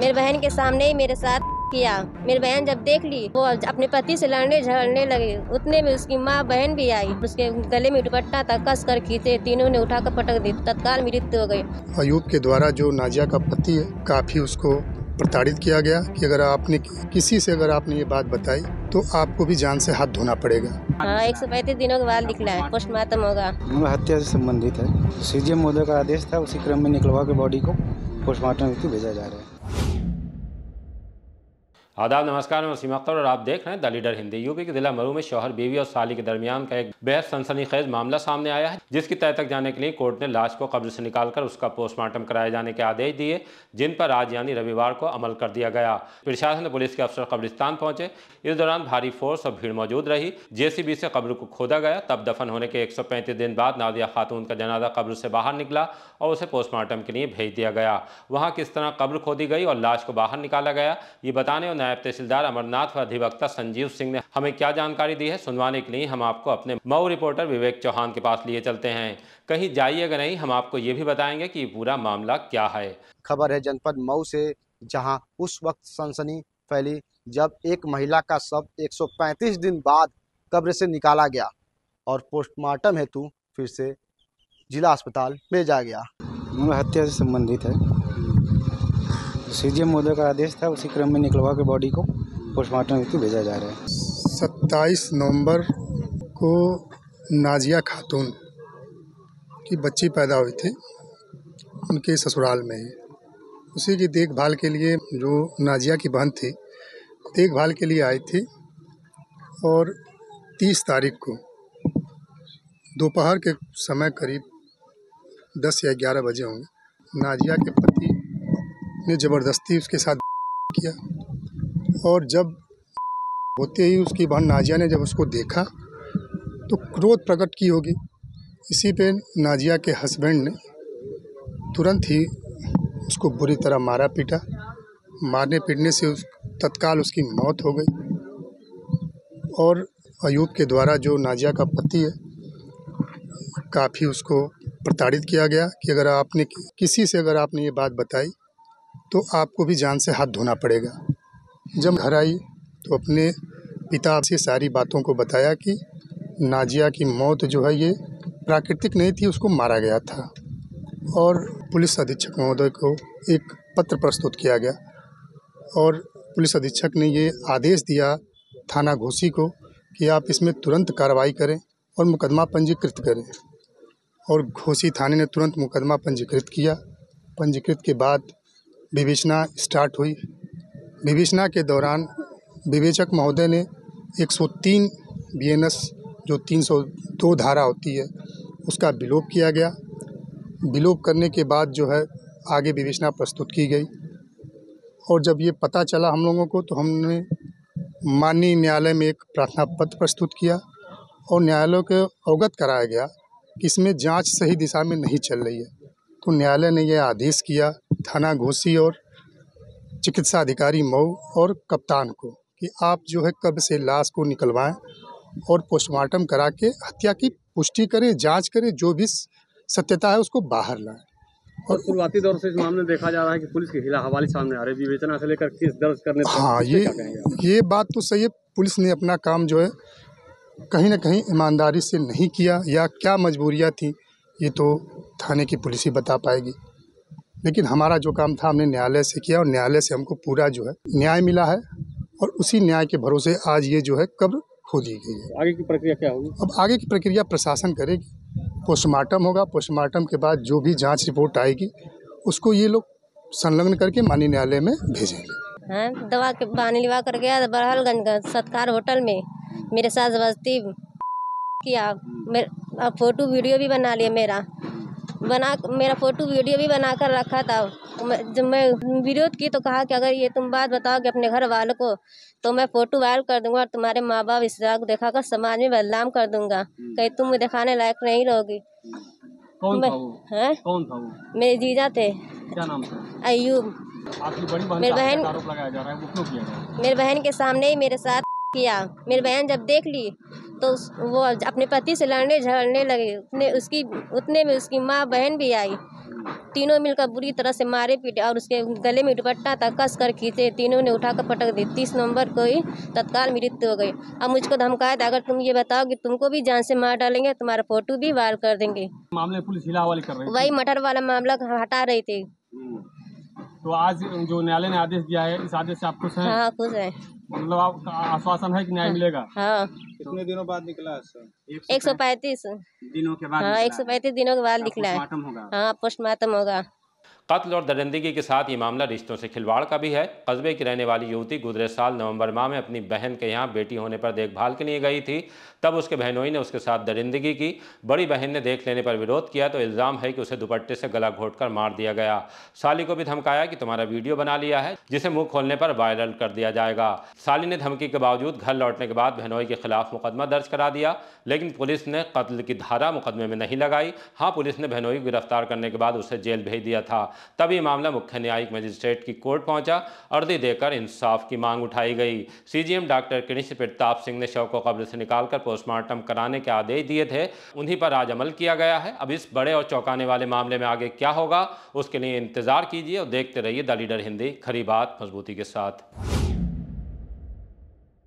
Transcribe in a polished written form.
मेरी बहन के सामने ही मेरे साथ किया। मेरी बहन जब देख ली वो अपने पति से लड़ने झगड़ने लगी। उतने में उसकी माँ बहन भी आई, उसके गले में दुपट्टा था कस कर खींचे, तीनों ने उठाकर पटक दी, तत्काल मृत्यु हो गई। अयूब के द्वारा जो नाजिया का पति है काफ़ी उसको प्रताड़ित किया गया कि अगर आपने किसी से ये बात बताई तो आपको भी जान से हाथ धोना पड़ेगा। हाँ, 135 दिनों के बाद निकला है, पोस्टमार्टम होगा। हत्या से संबंधित है। सीजीएम महोदय का आदेश था, उसी क्रम में निकलवा के बॉडी को पोस्टमार्टम हेतु भेजा जा रहा है। आदाब, नमस्कार, मैं वसीम अख्तर और आप देख रहे हैं द लीडर हिंदी। यूपी के जिला मऊ में शौहर बीवी और साली के दरमियान का एक बेहद सनसनीखेज मामला सामने आया है, जिसकी तह तक जाने के लिए कोर्ट ने लाश को कब्र से निकालकर उसका पोस्टमार्टम कराए जाने के आदेश दिए, जिन पर आज यानी रविवार को अमल कर दिया गया। प्रशासन ने पुलिस के अफसर कब्रिस्तान पहुंचे। इस दौरान भारी फोर्स और भीड़ मौजूद रही। जेसीबी से कब्र को खोदा गया। तब दफन होने के 135 दिन बाद नादिया खातून का जनाजा कब्र से बाहर निकला और उसे पोस्टमार्टम के लिए भेज दिया गया। वहाँ किस तरह कब्र खोदी गई और लाश को बाहर निकाला गया, ये बताने और नायब तहसीलदार अमरनाथ व अधिवक्ता संजीव सिंह ने हमें क्या जानकारी दी है, सुनवाने के लिए हम आपको अपने मऊ रिपोर्टर विवेक चौहान के पास लिए चलते हैं। कहीं जाइएगा नहीं, हम आपको ये भी बताएंगे कि पूरा मामला क्या है। खबर है जनपद मऊ से, जहां उस वक्त सनसनी फैली जब एक महिला का शव 135 दिन बाद कब्र से निकाला गया और पोस्टमार्टम हेतु फिर से जिला अस्पताल भेजा गया। हत्या से संबंधित है। सीजीएम महोदय का आदेश था, उसी क्रम में निकलवा के बॉडी को पोस्टमार्टम हेतु भेजा जा रहा है। 27 नवंबर को नाजिया खातून की बच्ची पैदा हुई थी उनके ससुराल में ही। उसी की देखभाल के लिए जो नाजिया की बहन थी देखभाल के लिए आई थी और 30 तारीख को दोपहर के समय करीब 10 या 11 बजे होंगे, नाजिया के पति ने ज़बरदस्ती उसके साथ किया और जब होते ही उसकी बहन नाजिया ने जब उसको देखा तो क्रोध प्रकट की होगी। इसी पे नाजिया के हस्बैंड ने तुरंत ही उसको बुरी तरह मारा पीटा। मारने पीटने से तत्काल उसकी मौत हो गई और अयूब के द्वारा जो नाजिया का पति है काफ़ी उसको प्रताड़ित किया गया कि अगर आपने किसी से ये बात बताई तो आपको भी जान से हाथ धोना पड़ेगा। जब घर आई तो अपने पिता से सारी बातों को बताया कि नाजिया की मौत जो है ये प्राकृतिक नहीं थी, उसको मारा गया था। और पुलिस अधीक्षक महोदय को एक पत्र प्रस्तुत किया गया और पुलिस अधीक्षक ने ये आदेश दिया थाना घोसी को कि आप इसमें तुरंत कार्रवाई करें और मुकदमा पंजीकृत करें। और घोसी थाने ने तुरंत मुकदमा पंजीकृत किया। पंजीकृत के बाद विवेचना स्टार्ट हुई। विवेचना के दौरान विवेचक महोदय ने 103 BNS जो 302 धारा होती है उसका विलोप किया गया। विलोप करने के बाद जो है आगे विवेचना प्रस्तुत की गई और जब ये पता चला हम लोगों को तो हमने माननीय न्यायालय में एक प्रार्थना पत्र प्रस्तुत किया और न्यायालय को अवगत कराया गया कि इसमें जांच सही दिशा में नहीं चल रही है। तो न्यायालय ने यह आदेश किया थाना घोसी और चिकित्सा अधिकारी मऊ और कप्तान को कि आप जो है कब्र से लाश को निकलवाएं और पोस्टमार्टम करा के हत्या की पुष्टि करें, जांच करें, जो भी सत्यता है उसको बाहर लाएं। और शुरुआती दौर से इस मामले में देखा जा रहा है कि पुलिस की हिला हवाली सामने आ रही है, विवेचना से लेकर केस दर्ज करने तक। हाँ, ये बात तो सही है। पुलिस ने अपना काम जो है कहीं ना कहीं ईमानदारी से नहीं किया या क्या मजबूरियाँ थी ये तो थाने की पुलिस ही बता पाएगी। लेकिन हमारा जो काम था हमने न्यायालय से किया और न्यायालय से हमको पूरा जो है न्याय मिला है और उसी न्याय के भरोसे आज ये जो है कब्र खो दी गई है। आगे की प्रक्रिया क्या होगी? अब आगे की प्रक्रिया प्रशासन करेगी। पोस्टमार्टम होगा, पोस्टमार्टम के बाद जो भी जांच रिपोर्ट आएगी उसको ये लोग संलग्न करके माननीय न्यायालय में भेजेंगे। हाँ, दवा के पानी लिवा कर गया बरहलगंज सत्कार होटल में, मेरे साथ जबरदस्ती किया। मेरा फोटो वीडियो भी बना लिया, मेरा फोटो वीडियो भी बना कर रखा था। जब मैं विरोध की तो कहा कि अगर ये तुम बात बताओगे अपने घर वालों को तो मैं फ़ोटो वायरल कर दूंगा और तुम्हारे माँ बाप इस को देखा कर समाज में बदनाम कर दूंगा, कहीं तुम दिखाने लायक नहीं रहोगी। कौन था वो? कौन था वो? मेरे जीजा थे। क्या नाम था? अयूब। आपकी बड़ी बहन मेरी बहन आरोप लगाया जा रहा है, वो क्यों किया गया? मेरी बहन के सामने ही मेरे साथ किया। मेरी बहन जब देख ली तो वो अपने पति से लड़ने झगड़ने लगी। उतने में उसकी माँ बहन भी आई, तीनों मिलकर बुरी तरह से मारे पीटे और उसके गले में दुपट्टा था कस कर खींचे। तीनों ने उठाकर पटक दी। 30 नवंबर को ही तत्काल मृत्यु हो गई। अब मुझको धमकाया था, अगर तुम ये बताओ कि तुमको भी जान से मार डालेंगे, तुम्हारा फोटो भी वायरल कर देंगे। मामले पुलिस हिला हवाली कर रही है। वही मटर वाला मामला हटा रही थी। तो आज जो न्यायालय ने आदेश दिया है, इस आदेश से आप खुश हैं? हाँ खुश है। मतलब आपका आश्वासन है कि न्याय मिलेगा? हाँ। कितने दिनों बाद निकला? 135 दिनों के बाद। हाँ 135 दिनों के बाद निकला है। हाँ पोस्टमार्टम होगा। कत्ल और दरिंदगी के साथ ये मामला रिश्तों से खिलवाड़ का भी है। कस्बे की रहने वाली युवती गुजरे साल नवंबर माह में अपनी बहन के यहाँ बेटी होने पर देखभाल के लिए गई थी। तब उसके बहनोई ने उसके साथ दरिंदगी की। बड़ी बहन ने देख लेने पर विरोध किया तो इल्ज़ाम है कि उसे दुपट्टे से गला घोंटकर मार दिया गया। साली को भी धमकाया कि तुम्हारा वीडियो बना लिया है, जिसे मुंह खोलने पर वायरल कर दिया जाएगा। साली ने धमकी के बावजूद घर लौटने के बाद बहनोई के खिलाफ मुकदमा दर्ज करा दिया, लेकिन पुलिस ने कत्ल की धारा मुकदमे में नहीं लगाई। हाँ, पुलिस ने बहनोई को गिरफ्तार करने के बाद उसे जेल भेज दिया था। तब ये मामला मुख्य न्यायिक मजिस्ट्रेट की कोर्ट पहुंचा। अर्जी देकर इंसाफ की मांग उठाई गई। सीजीएम डॉक्टर कृष्ण प्रताप सिंह ने शव को कब्र से निकालकर पोस्टमार्टम कराने के आदेश दिए थे। उन्हीं पर आज अमल किया गया है। अब इस बड़े और चौंकाने वाले मामले में आगे क्या होगा, उसके लिए इंतजार कीजिए और देखते रहिए द लीडर हिंदी, खरी बात मजबूती के साथ।